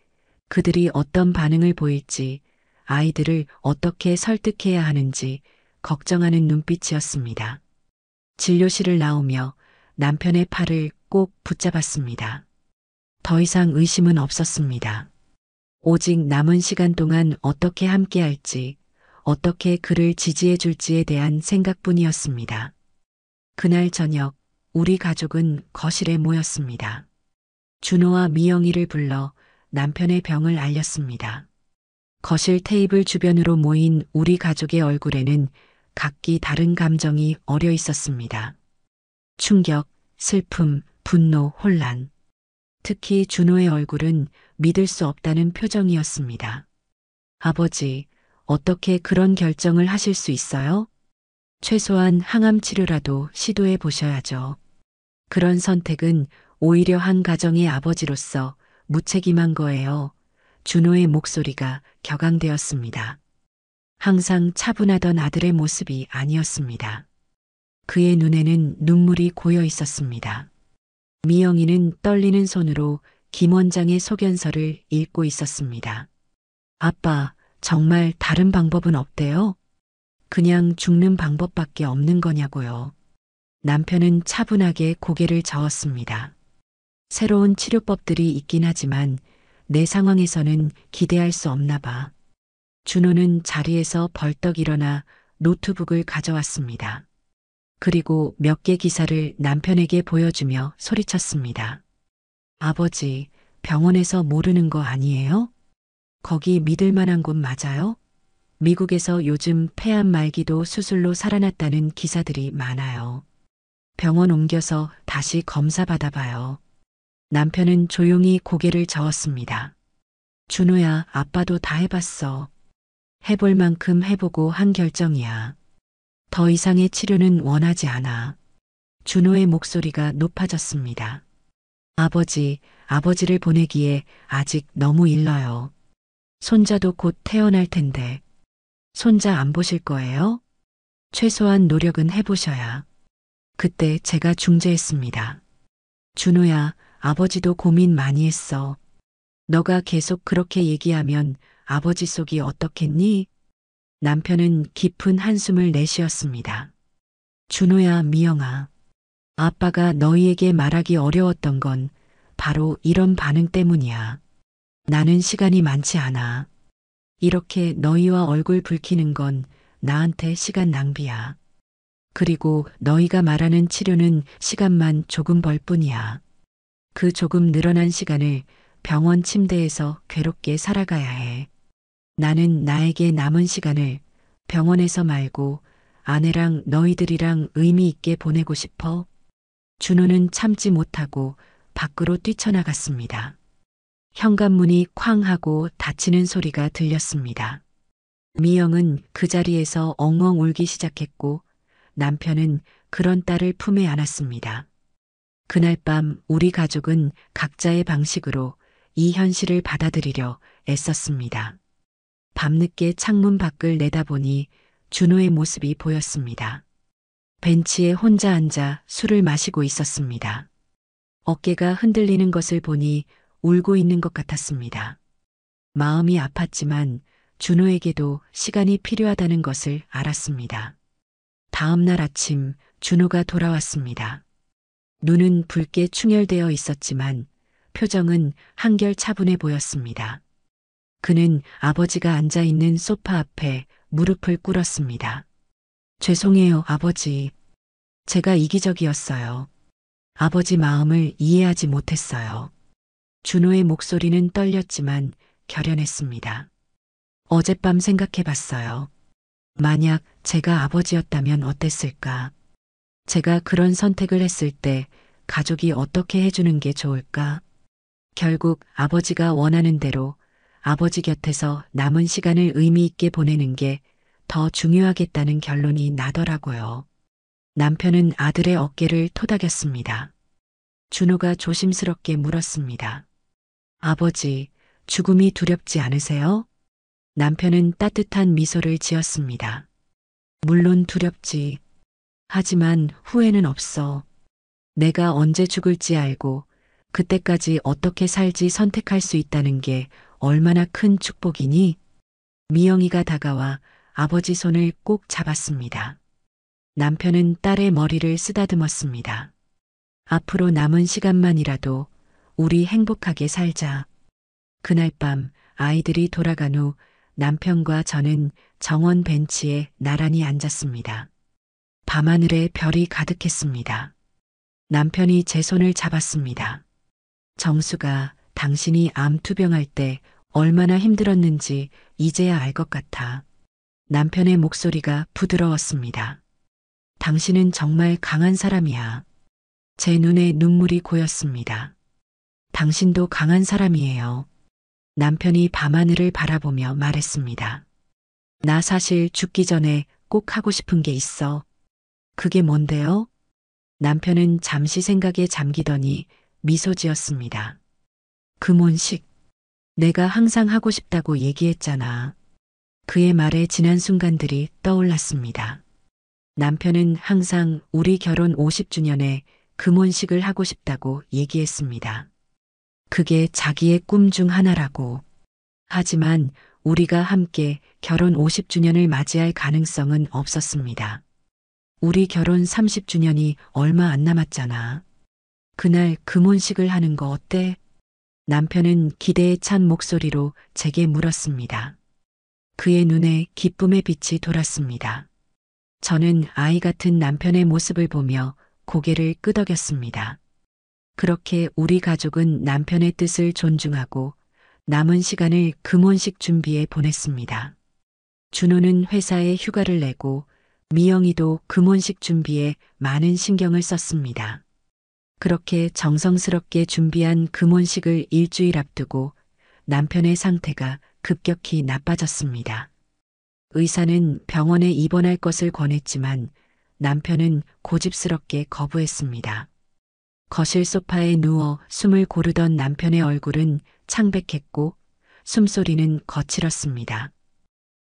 그들이 어떤 반응을 보일지, 아이들을 어떻게 설득해야 하는지 걱정하는 눈빛이었습니다. 진료실을 나오며 남편의 팔을 꼭 붙잡았습니다. 더 이상 의심은 없었습니다. 오직 남은 시간 동안 어떻게 함께할지, 어떻게 그를 지지해 줄지에 대한 생각뿐이었습니다. 그날 저녁, 우리 가족은 거실에 모였습니다. 준호와 미영이를 불러 남편의 병을 알렸습니다. 거실 테이블 주변으로 모인 우리 가족의 얼굴에는 각기 다른 감정이 어려 있었습니다. 충격, 슬픔, 분노, 혼란. 특히 준호의 얼굴은 믿을 수 없다는 표정이었습니다. 아버지, 어떻게 그런 결정을 하실 수 있어요? 최소한 항암 치료라도 시도해 보셔야죠. 그런 선택은 오히려 한 가정의 아버지로서 무책임한 거예요. 준호의 목소리가 격앙되었습니다. 항상 차분하던 아들의 모습이 아니었습니다. 그의 눈에는 눈물이 고여 있었습니다. 미영이는 떨리는 손으로 김 원장의 소견서를 읽고 있었습니다. 아빠, 정말 다른 방법은 없대요? 그냥 죽는 방법밖에 없는 거냐고요. 남편은 차분하게 고개를 저었습니다. 새로운 치료법들이 있긴 하지만 내 상황에서는 기대할 수 없나 봐. 준호는 자리에서 벌떡 일어나 노트북을 가져왔습니다. 그리고 몇 개 기사를 남편에게 보여주며 소리쳤습니다. 아버지, 병원에서 모르는 거 아니에요? 거기 믿을 만한 곳 맞아요? 미국에서 요즘 폐암 말기도 수술로 살아났다는 기사들이 많아요. 병원 옮겨서 다시 검사 받아봐요. 남편은 조용히 고개를 저었습니다. 준호야, 아빠도 다 해봤어. 해볼 만큼 해보고 한 결정이야. 더 이상의 치료는 원하지 않아. 준호의 목소리가 높아졌습니다. 아버지, 아버지를 보내기에 아직 너무 일러요. 손자도 곧 태어날 텐데. 손자 안 보실 거예요? 최소한 노력은 해보셔야. 그때 제가 중재했습니다. 준호야, 아버지도 고민 많이 했어. 너가 계속 그렇게 얘기하면 아버지 속이 어떻겠니? 남편은 깊은 한숨을 내쉬었습니다. 준호야, 미영아. 아빠가 너희에게 말하기 어려웠던 건 바로 이런 반응 때문이야. 나는 시간이 많지 않아. 이렇게 너희와 얼굴 붉히는 건 나한테 시간 낭비야. 그리고 너희가 말하는 치료는 시간만 조금 벌 뿐이야. 그 조금 늘어난 시간을 병원 침대에서 괴롭게 살아가야 해. 나는 나에게 남은 시간을 병원에서 말고 아내랑 너희들이랑 의미 있게 보내고 싶어. 준호는 참지 못하고 밖으로 뛰쳐나갔습니다. 현관문이 쾅 하고 닫히는 소리가 들렸습니다. 미영은 그 자리에서 엉엉 울기 시작했고 남편은 그런 딸을 품에 안았습니다. 그날 밤 우리 가족은 각자의 방식으로 이 현실을 받아들이려 애썼습니다. 밤늦게 창문 밖을 내다보니 준호의 모습이 보였습니다. 벤치에 혼자 앉아 술을 마시고 있었습니다. 어깨가 흔들리는 것을 보니 울고 있는 것 같았습니다. 마음이 아팠지만 준호에게도 시간이 필요하다는 것을 알았습니다. 다음 날 아침 준호가 돌아왔습니다. 눈은 붉게 충혈되어 있었지만 표정은 한결 차분해 보였습니다. 그는 아버지가 앉아 있는 소파 앞에 무릎을 꿇었습니다. 죄송해요, 아버지. 제가 이기적이었어요. 아버지 마음을 이해하지 못했어요. 준호의 목소리는 떨렸지만 결연했습니다. 어젯밤 생각해 봤어요. 만약 제가 아버지였다면 어땠을까? 제가 그런 선택을 했을 때 가족이 어떻게 해주는 게 좋을까? 결국 아버지가 원하는 대로 아버지 곁에서 남은 시간을 의미 있게 보내는 게 더 중요하겠다는 결론이 나더라고요. 남편은 아들의 어깨를 토닥였습니다. 준호가 조심스럽게 물었습니다. 아버지, 죽음이 두렵지 않으세요? 남편은 따뜻한 미소를 지었습니다. 물론 두렵지. 하지만 후회는 없어. 내가 언제 죽을지 알고 그때까지 어떻게 살지 선택할 수 있다는 게 얼마나 큰 축복이니? 미영이가 다가와 아버지 손을 꼭 잡았습니다. 남편은 딸의 머리를 쓰다듬었습니다. 앞으로 남은 시간만이라도 우리 행복하게 살자. 그날 밤 아이들이 돌아간 후 남편과 저는 정원 벤치에 나란히 앉았습니다. 밤하늘에 별이 가득했습니다. 남편이 제 손을 잡았습니다. 정수가 당신이 암 투병할 때 얼마나 힘들었는지 이제야 알 것 같아. 남편의 목소리가 부드러웠습니다. 당신은 정말 강한 사람이야. 제 눈에 눈물이 고였습니다. 당신도 강한 사람이에요. 남편이 밤하늘을 바라보며 말했습니다. 나 사실 죽기 전에 꼭 하고 싶은 게 있어. 그게 뭔데요? 남편은 잠시 생각에 잠기더니 미소 지었습니다. 금혼식. 내가 항상 하고 싶다고 얘기했잖아. 그의 말에 지난 순간들이 떠올랐습니다. 남편은 항상 우리 결혼 50주년에 금혼식을 하고 싶다고 얘기했습니다. 그게 자기의 꿈 중 하나라고. 하지만 우리가 함께 결혼 50주년을 맞이할 가능성은 없었습니다. 우리 결혼 30주년이 얼마 안 남았잖아. 그날 금혼식을 하는 거 어때? 남편은 기대에 찬 목소리로 제게 물었습니다. 그의 눈에 기쁨의 빛이 돌았습니다. 저는 아이 같은 남편의 모습을 보며 고개를 끄덕였습니다. 그렇게 우리 가족은 남편의 뜻을 존중하고 남은 시간을 금혼식 준비에 보냈습니다. 준호는 회사에 휴가를 내고 미영이도 금혼식 준비에 많은 신경을 썼습니다. 그렇게 정성스럽게 준비한 금혼식을 일주일 앞두고 남편의 상태가 급격히 나빠졌습니다. 의사는 병원에 입원할 것을 권했지만 남편은 고집스럽게 거부했습니다. 거실 소파에 누워 숨을 고르던 남편의 얼굴은 창백했고 숨소리는 거칠었습니다.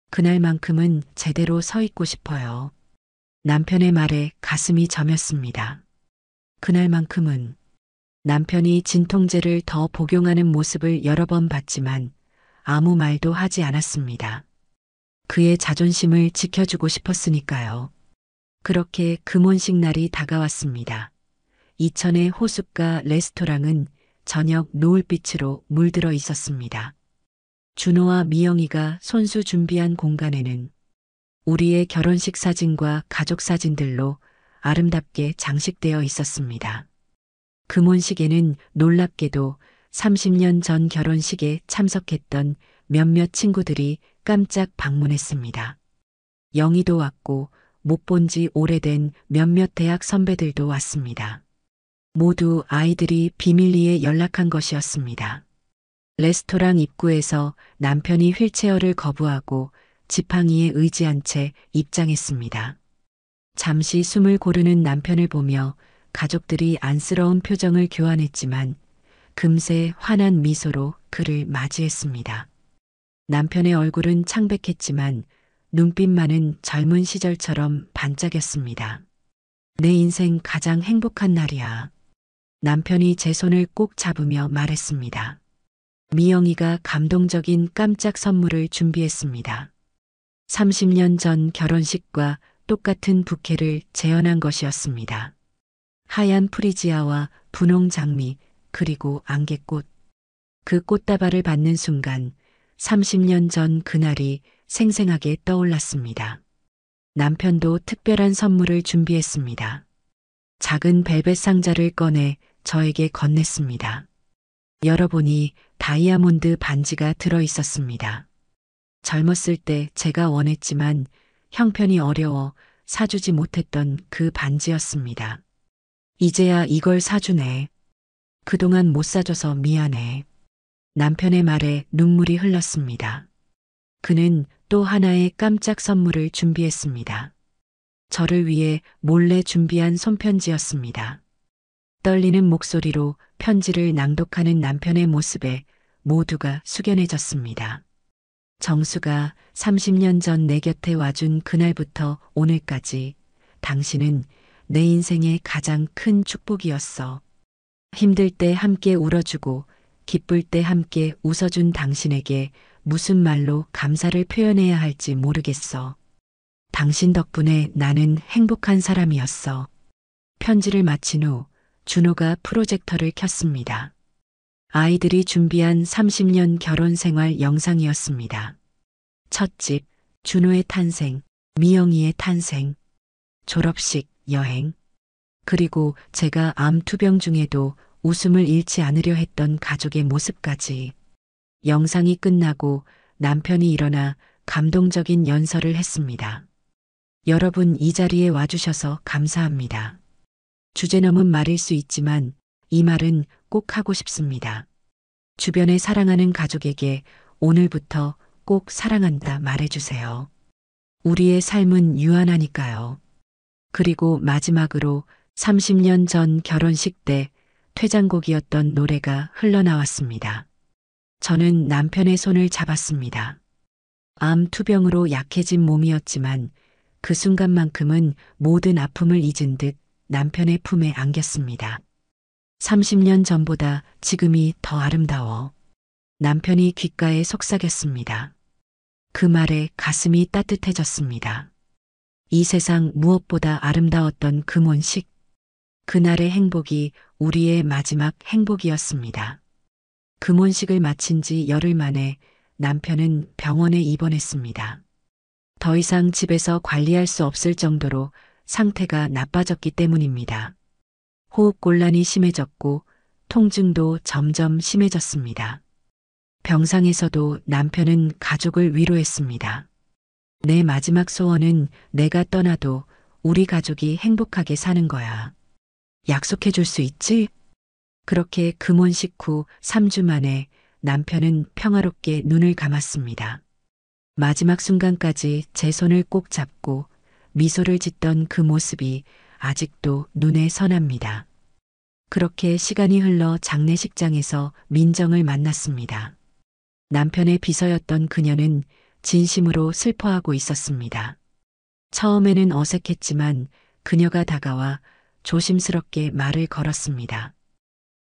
그날만큼은 제대로 서 있고 싶어요. 남편의 말에 가슴이 저몄습니다. 그날만큼은 남편이 진통제를 더 복용하는 모습을 여러 번 봤지만 아무 말도 하지 않았습니다. 그의 자존심을 지켜주고 싶었으니까요. 그렇게 금혼식 날이 다가왔습니다. 이천의 호숫가 레스토랑은 저녁 노을빛으로 물들어 있었습니다. 준호와 미영이가 손수 준비한 공간에는 우리의 결혼식 사진과 가족 사진들로 아름답게 장식되어 있었습니다. 금혼식에는 놀랍게도 30년 전 결혼식에 참석했던 몇몇 친구들이 깜짝 방문했습니다. 영희도 왔고 못 본 지 오래된 몇몇 대학 선배들도 왔습니다. 모두 아이들이 비밀리에 연락한 것이었습니다. 레스토랑 입구에서 남편이 휠체어를 거부하고 지팡이에 의지한 채 입장했습니다. 잠시 숨을 고르는 남편을 보며 가족들이 안쓰러운 표정을 교환했지만 금세 환한 미소로 그를 맞이했습니다. 남편의 얼굴은 창백했지만 눈빛만은 젊은 시절처럼 반짝였습니다. 내 인생 가장 행복한 날이야. 남편이 제 손을 꼭 잡으며 말했습니다. 미영이가 감동적인 깜짝 선물을 준비했습니다. 30년 전 결혼식과 똑같은 부케를 재현한 것이었습니다. 하얀 프리지아와 분홍 장미 그리고 안개꽃. 그 꽃다발을 받는 순간 30년 전 그날이 생생하게 떠올랐습니다. 남편도 특별한 선물을 준비했습니다. 작은 벨벳 상자를 꺼내 저에게 건넸습니다. 열어보니 다이아몬드 반지가 들어 있었습니다. 젊었을 때 제가 원했지만 형편이 어려워 사주지 못했던 그 반지였습니다. 이제야 이걸 사주네. 그동안 못 사줘서 미안해. 남편의 말에 눈물이 흘렀습니다. 그는 또 하나의 깜짝 선물을 준비했습니다. 저를 위해 몰래 준비한 손편지였습니다. 떨리는 목소리로 편지를 낭독하는 남편의 모습에 모두가 숙연해졌습니다. 정수가 30년 전 내 곁에 와준 그날부터 오늘까지 당신은 내 인생의 가장 큰 축복이었어. 힘들 때 함께 울어주고 기쁠 때 함께 웃어준 당신에게 무슨 말로 감사를 표현해야 할지 모르겠어. 당신 덕분에 나는 행복한 사람이었어. 편지를 마친 후 준호가 프로젝터를 켰습니다. 아이들이 준비한 30년 결혼 생활 영상이었습니다. 첫집, 준호의 탄생, 미영이의 탄생, 졸업식, 여행, 그리고 제가 암 투병 중에도 웃음을 잃지 않으려 했던 가족의 모습까지. 영상이 끝나고 남편이 일어나 감동적인 연설을 했습니다. 여러분 이 자리에 와주셔서 감사합니다. 주제 넘은 말일 수 있지만 이 말은 꼭 하고 싶습니다. 주변에 사랑하는 가족에게 오늘부터 꼭 사랑한다 말해주세요. 우리의 삶은 유한하니까요. 그리고 마지막으로 30년 전 결혼식 때 퇴장곡이었던 노래가 흘러나왔습니다. 저는 남편의 손을 잡았습니다. 암 투병으로 약해진 몸이었지만 그 순간만큼은 모든 아픔을 잊은 듯 남편의 품에 안겼습니다. 30년 전보다 지금이 더 아름다워. 남편이 귓가에 속삭였습니다. 그 말에 가슴이 따뜻해졌습니다. 이 세상 무엇보다 아름다웠던 금혼식. 그날의 행복이 우리의 마지막 행복이었습니다. 금혼식을 마친 지 열흘 만에 남편은 병원에 입원했습니다. 더 이상 집에서 관리할 수 없을 정도로 상태가 나빠졌기 때문입니다. 호흡곤란이 심해졌고 통증도 점점 심해졌습니다. 병상에서도 남편은 가족을 위로했습니다. 내 마지막 소원은 내가 떠나도 우리 가족이 행복하게 사는 거야. 약속해 줄 수 있지? 그렇게 금혼식 후 3주 만에 남편은 평화롭게 눈을 감았습니다. 마지막 순간까지 제 손을 꼭 잡고 미소를 짓던 그 모습이 아직도 눈에 선합니다. 그렇게 시간이 흘러 장례식장에서 민정을 만났습니다. 남편의 비서였던 그녀는 진심으로 슬퍼하고 있었습니다. 처음에는 어색했지만 그녀가 다가와 조심스럽게 말을 걸었습니다.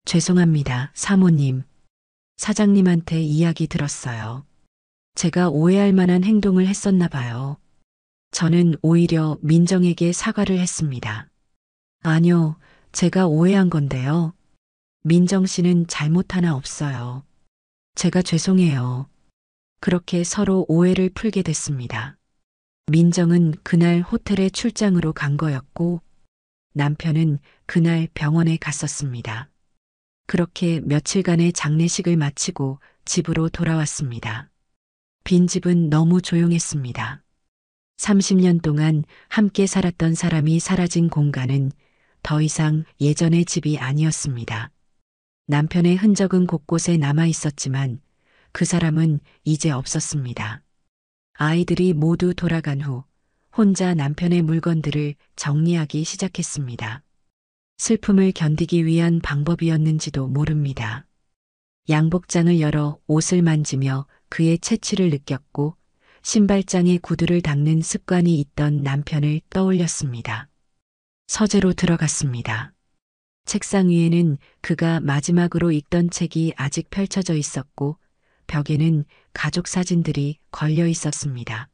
죄송합니다, 사모님. 사장님한테 이야기 들었어요. 제가 오해할 만한 행동을 했었나 봐요. 저는 오히려 민정에게 사과를 했습니다. 아니요, 제가 오해한 건데요. 민정 씨는 잘못 하나 없어요. 제가 죄송해요. 그렇게 서로 오해를 풀게 됐습니다. 민정은 그날 호텔에 출장으로 간 거였고 남편은 그날 병원에 갔었습니다. 그렇게 며칠간의 장례식을 마치고 집으로 돌아왔습니다. 빈집은 너무 조용했습니다. 30년 동안 함께 살았던 사람이 사라진 공간은 더 이상 예전의 집이 아니었습니다. 남편의 흔적은 곳곳에 남아 있었지만 그 사람은 이제 없었습니다. 아이들이 모두 돌아간 후 혼자 남편의 물건들을 정리하기 시작했습니다. 슬픔을 견디기 위한 방법이었는지도 모릅니다. 양복장을 열어 옷을 만지며 그의 채취를 느꼈고 신발장에 구두를 닦는 습관이 있던 남편을 떠올렸습니다. 서재로 들어갔습니다. 책상 위에는 그가 마지막으로 읽던 책이 아직 펼쳐져 있었고 벽에는 가족 사진들이 걸려 있었습니다.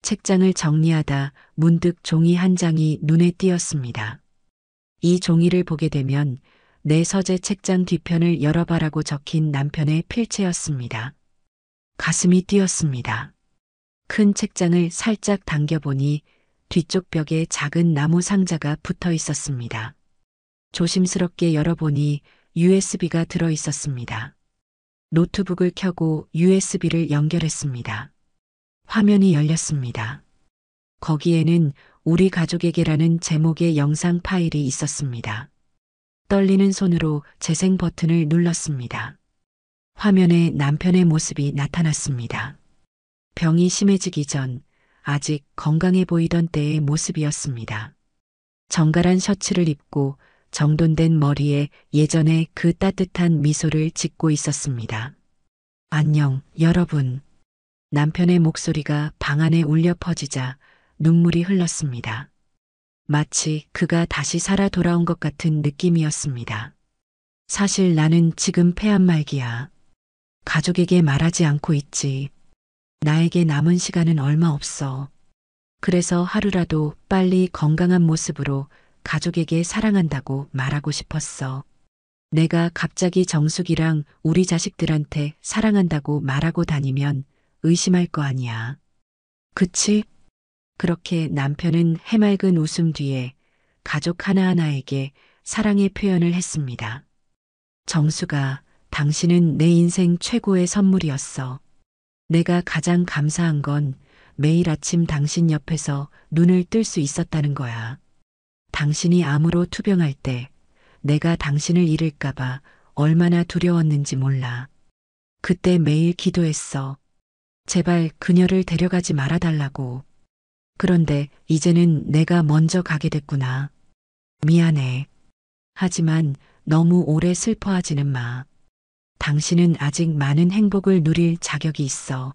책장을 정리하다 문득 종이 한 장이 눈에 띄었습니다. 이 종이를 보게 되면 내 서재 책장 뒤편을 열어봐라고 적힌 남편의 필체였습니다. 가슴이 뛰었습니다. 큰 책장을 살짝 당겨보니 뒤쪽 벽에 작은 나무 상자가 붙어 있었습니다. 조심스럽게 열어보니 USB가 들어 있었습니다. 노트북을 켜고 USB를 연결했습니다. 화면이 열렸습니다. 거기에는 우리 가족에게라는 제목의 영상 파일이 있었습니다. 떨리는 손으로 재생 버튼을 눌렀습니다. 화면에 남편의 모습이 나타났습니다. 병이 심해지기 전 아직 건강해 보이던 때의 모습이었습니다. 정갈한 셔츠를 입고 정돈된 머리에 예전에 그 따뜻한 미소를 짓고 있었습니다. 안녕, 여러분. 남편의 목소리가 방 안에 울려 퍼지자 눈물이 흘렀습니다. 마치 그가 다시 살아 돌아온 것 같은 느낌이었습니다. 사실 나는 지금 폐암 말기야. 가족에게 말하지 않고 있지. 나에게 남은 시간은 얼마 없어. 그래서 하루라도 빨리 건강한 모습으로 가족에게 사랑한다고 말하고 싶었어. 내가 갑자기 정숙이랑 우리 자식들한테 사랑한다고 말하고 다니면 의심할 거 아니야. 그치? 그렇게 남편은 해맑은 웃음 뒤에 가족 하나하나에게 사랑의 표현을 했습니다. 정수가, 당신은 내 인생 최고의 선물이었어. 내가 가장 감사한 건 매일 아침 당신 옆에서 눈을 뜰 수 있었다는 거야. 당신이 암으로 투병할 때 내가 당신을 잃을까봐 얼마나 두려웠는지 몰라. 그때 매일 기도했어. 제발 그녀를 데려가지 말아달라고. 그런데 이제는 내가 먼저 가게 됐구나. 미안해. 하지만 너무 오래 슬퍼하지는 마. 당신은 아직 많은 행복을 누릴 자격이 있어.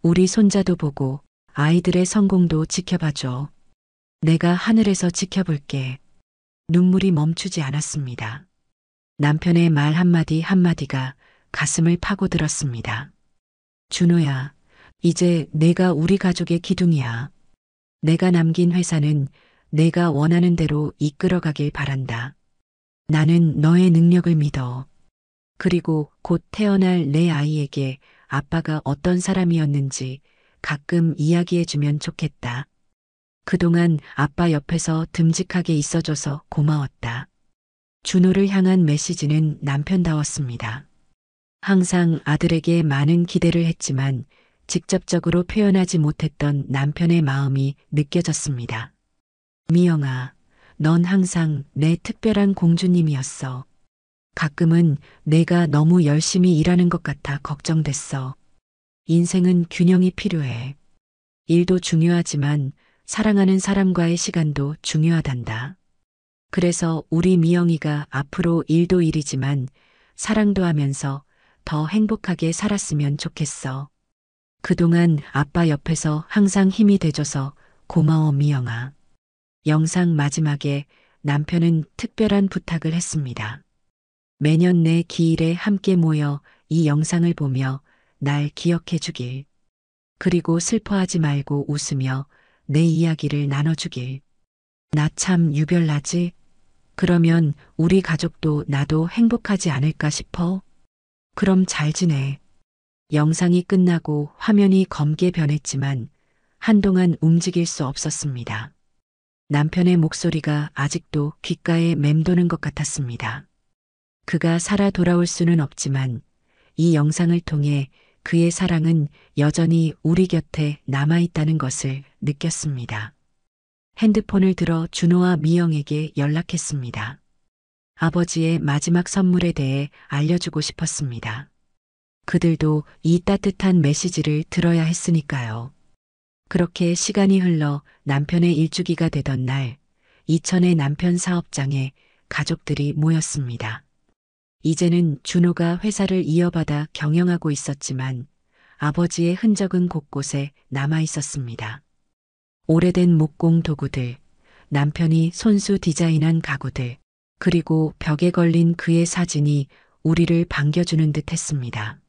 우리 손자도 보고 아이들의 성공도 지켜봐줘. 내가 하늘에서 지켜볼게. 눈물이 멈추지 않았습니다. 남편의 말 한마디 한마디가 가슴을 파고들었습니다. 준호야, 이제 내가 우리 가족의 기둥이야. 내가 남긴 회사는 내가 원하는 대로 이끌어가길 바란다. 나는 너의 능력을 믿어. 그리고 곧 태어날 내 아이에게 아빠가 어떤 사람이었는지 가끔 이야기해주면 좋겠다. 그동안 아빠 옆에서 듬직하게 있어줘서 고마웠다. 준호를 향한 메시지는 남편다웠습니다. 항상 아들에게 많은 기대를 했지만 직접적으로 표현하지 못했던 남편의 마음이 느껴졌습니다. 미영아, 넌 항상 내 특별한 공주님이었어. 가끔은 내가 너무 열심히 일하는 것 같아 걱정됐어. 인생은 균형이 필요해. 일도 중요하지만 사랑하는 사람과의 시간도 중요하단다. 그래서 우리 미영이가 앞으로 일도 일이지만 사랑도 하면서 더 행복하게 살았으면 좋겠어. 그동안 아빠 옆에서 항상 힘이 돼줘서 고마워 미영아. 영상 마지막에 남편은 특별한 부탁을 했습니다. 매년 내 기일에 함께 모여 이 영상을 보며 날 기억해 주길. 그리고 슬퍼하지 말고 웃으며 내 이야기를 나눠주길. 나 참 유별나지? 그러면 우리 가족도 나도 행복하지 않을까 싶어? 그럼 잘 지내. 영상이 끝나고 화면이 검게 변했지만 한동안 움직일 수 없었습니다. 남편의 목소리가 아직도 귓가에 맴도는 것 같았습니다. 그가 살아 돌아올 수는 없지만 이 영상을 통해 그의 사랑은 여전히 우리 곁에 남아있다는 것을 느꼈습니다. 핸드폰을 들어 준호와 미영에게 연락했습니다. 아버지의 마지막 선물에 대해 알려주고 싶었습니다. 그들도 이 따뜻한 메시지를 들어야 했으니까요. 그렇게 시간이 흘러 남편의 일주기가 되던 날, 이천의 남편 사업장에 가족들이 모였습니다. 이제는 준호가 회사를 이어받아 경영하고 있었지만 아버지의 흔적은 곳곳에 남아 있었습니다. 오래된 목공 도구들, 남편이 손수 디자인한 가구들, 그리고 벽에 걸린 그의 사진이 우리를 반겨주는 듯 했습니다.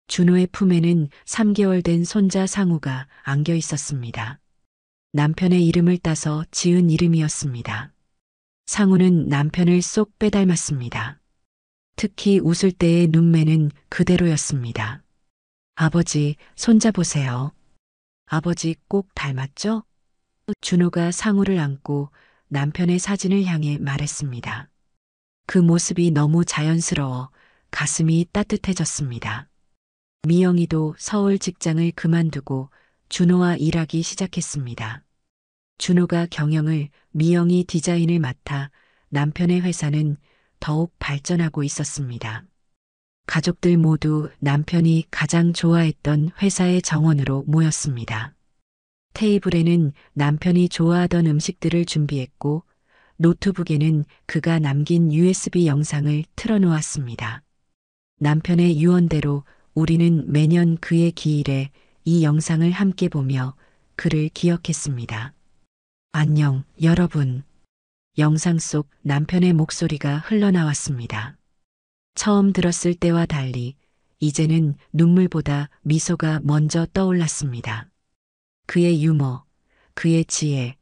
준호의 품에는 3개월 된 손자 상우가 안겨 있었습니다. 남편의 이름을 따서 지은 이름이었습니다. 상우는 남편을 쏙 빼닮았습니다. 특히 웃을 때의 눈매는 그대로였습니다. 아버지, 손자 보세요. 아버지 꼭 닮았죠? 준호가 상우를 안고 남편의 사진을 향해 말했습니다. 그 모습이 너무 자연스러워 가슴이 따뜻해졌습니다. 미영이도 서울 직장을 그만두고 준호와 일하기 시작했습니다. 준호가 경영을, 미영이 디자인을 맡아 남편의 회사는 더욱 발전하고 있었습니다. 가족들 모두 남편이 가장 좋아했던 회사의 정원으로 모였습니다. 테이블에는 남편이 좋아하던 음식들을 준비했고 노트북에는 그가 남긴 USB 영상을 틀어놓았습니다. 남편의 유언대로 우리는 매년 그의 기일에 이 영상을 함께 보며 그를 기억했습니다. 안녕, 여러분. 영상 속 남편의 목소리가 흘러나왔습니다. 처음 들었을 때와 달리 이제는 눈물보다 미소가 먼저 떠올랐습니다. 그의 유머, 그의 지혜,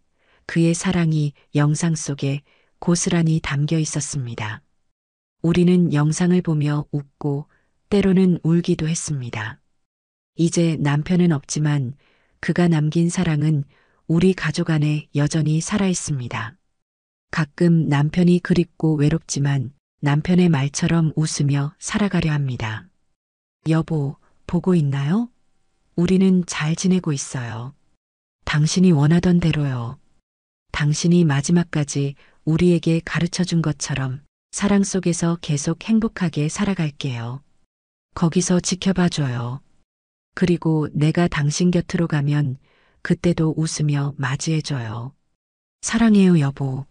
그의 사랑이 영상 속에 고스란히 담겨 있었습니다. 우리는 영상을 보며 웃고 때로는 울기도 했습니다. 이제 남편은 없지만 그가 남긴 사랑은 우리 가족 안에 여전히 살아 있습니다. 가끔 남편이 그립고 외롭지만 남편의 말처럼 웃으며 살아가려 합니다. 여보, 보고 있나요? 우리는 잘 지내고 있어요. 당신이 원하던 대로요. 당신이 마지막까지 우리에게 가르쳐 준 것처럼 사랑 속에서 계속 행복하게 살아갈게요. 거기서 지켜봐 줘요. 그리고 내가 당신 곁으로 가면 그때도 웃으며 맞이해 줘요. 사랑해요, 여보.